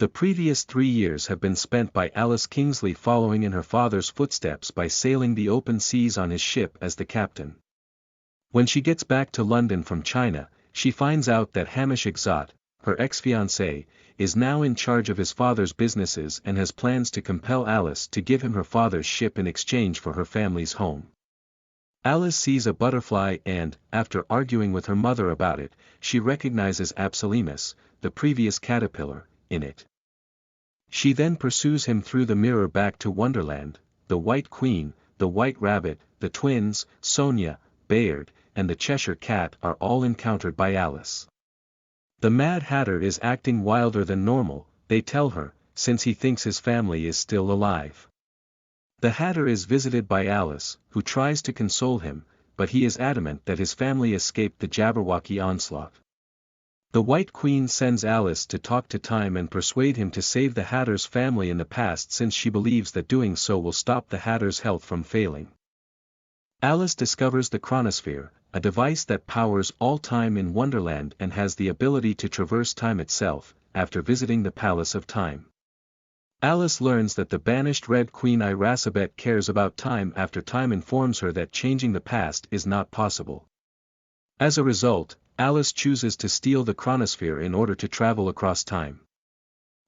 The previous 3 years have been spent by Alice Kingsley following in her father's footsteps by sailing the open seas on his ship as the captain. When she gets back to London from China, she finds out that Hamish Exot, her ex-fiancé, is now in charge of his father's businesses and has plans to compel Alice to give him her father's ship in exchange for her family's home. Alice sees a butterfly and, after arguing with her mother about it, she recognizes Absalimus, the previous caterpillar, in it. She then pursues him through the mirror back to Wonderland. The White Queen, the White Rabbit, the twins, Sonia, Bayard, and the Cheshire Cat are all encountered by Alice. The Mad Hatter is acting wilder than normal, they tell her, since he thinks his family is still alive. The Hatter is visited by Alice, who tries to console him, but he is adamant that his family escaped the Jabberwocky onslaught. The White Queen sends Alice to talk to Time and persuade him to save the Hatter's family in the past, since she believes that doing so will stop the Hatter's health from failing. Alice discovers the Chronosphere, a device that powers all time in Wonderland and has the ability to traverse time itself, after visiting the Palace of Time. Alice learns that the banished Red Queen Irasabet cares about time after Time informs her that changing the past is not possible. As a result, Alice chooses to steal the Chronosphere in order to travel across time.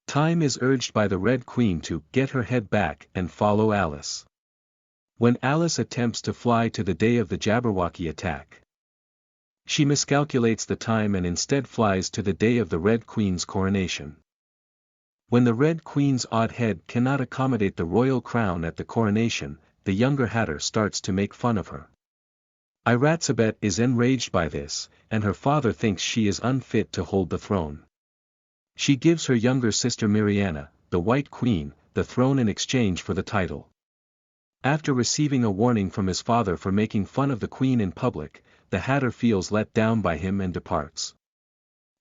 Time is urged by the Red Queen to get her head back and follow Alice. When Alice attempts to fly to the day of the Jabberwocky attack, she miscalculates the time and instead flies to the day of the Red Queen's coronation. When the Red Queen's odd head cannot accommodate the royal crown at the coronation, the younger Hatter starts to make fun of her. Irasabet is enraged by this, and her father thinks she is unfit to hold the throne. She gives her younger sister Mariana, the White Queen, the throne in exchange for the title. After receiving a warning from his father for making fun of the Queen in public, the Hatter feels let down by him and departs.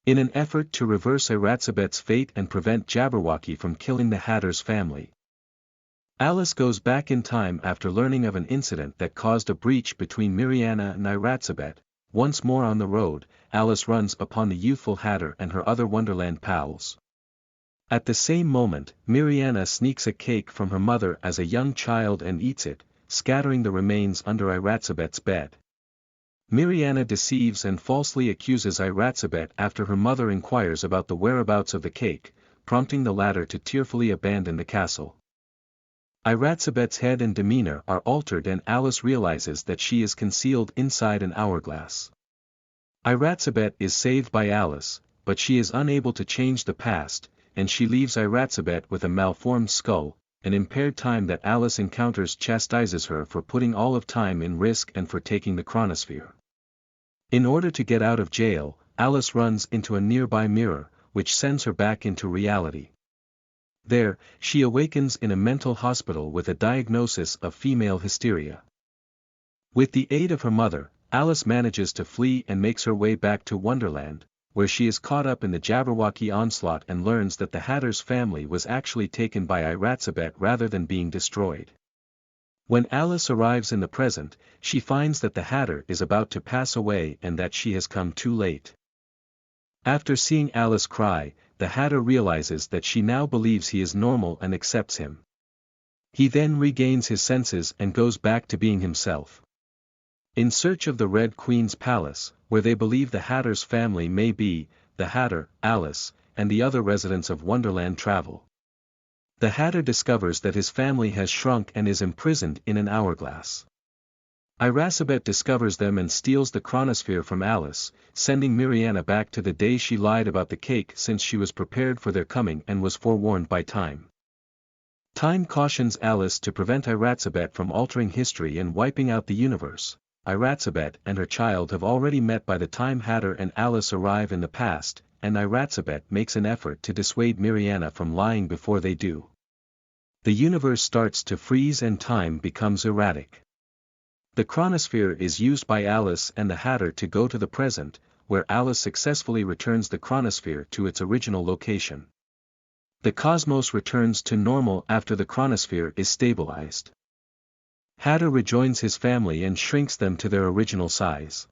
In an effort to reverse Irasabet's fate and prevent Jabberwocky from killing the Hatter's family, Alice goes back in time after learning of an incident that caused a breach between Mariana and Irasabet. Once more on the road, Alice runs upon the youthful Hatter and her other Wonderland pals. At the same moment, Mariana sneaks a cake from her mother as a young child and eats it, scattering the remains under Irasabet's bed. Mariana deceives and falsely accuses Irasabet after her mother inquires about the whereabouts of the cake, prompting the latter to tearfully abandon the castle. Irasabet's head and demeanor are altered and Alice realizes that she is concealed inside an hourglass. Irasabet is saved by Alice, but she is unable to change the past, and she leaves Irasabet with a malformed skull. An impaired Time that Alice encounters chastises her for putting all of time in risk and for taking the Chronosphere. In order to get out of jail, Alice runs into a nearby mirror, which sends her back into reality. There, she awakens in a mental hospital with a diagnosis of female hysteria. With the aid of her mother, Alice manages to flee and makes her way back to Wonderland, where she is caught up in the Jabberwocky onslaught and learns that the Hatter's family was actually taken by Irasabet rather than being destroyed. When Alice arrives in the present, she finds that the Hatter is about to pass away and that she has come too late. After seeing Alice cry, the Hatter realizes that she now believes he is normal and accepts him. He then regains his senses and goes back to being himself. In search of the Red Queen's palace, where they believe the Hatter's family may be, the Hatter, Alice, and the other residents of Wonderland travel. The Hatter discovers that his family has shrunk and is imprisoned in an hourglass. Irasabet discovers them and steals the Chronosphere from Alice, sending Mariana back to the day she lied about the cake since she was prepared for their coming and was forewarned by Time. Time cautions Alice to prevent Irasabet from altering history and wiping out the universe. Irasabet and her child have already met by the time Hatter and Alice arrive in the past, and Irasabet makes an effort to dissuade Mariana from lying before they do. The universe starts to freeze and time becomes erratic. The Chronosphere is used by Alice and the Hatter to go to the present, where Alice successfully returns the Chronosphere to its original location. The cosmos returns to normal after the Chronosphere is stabilized. Hatter rejoins his family and shrinks them to their original size.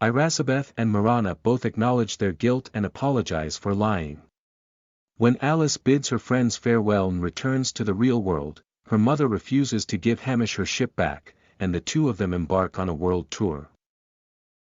Irasabet and Mariana both acknowledge their guilt and apologize for lying. When Alice bids her friends farewell and returns to the real world, her mother refuses to give Hamish her ship back, and the two of them embark on a world tour.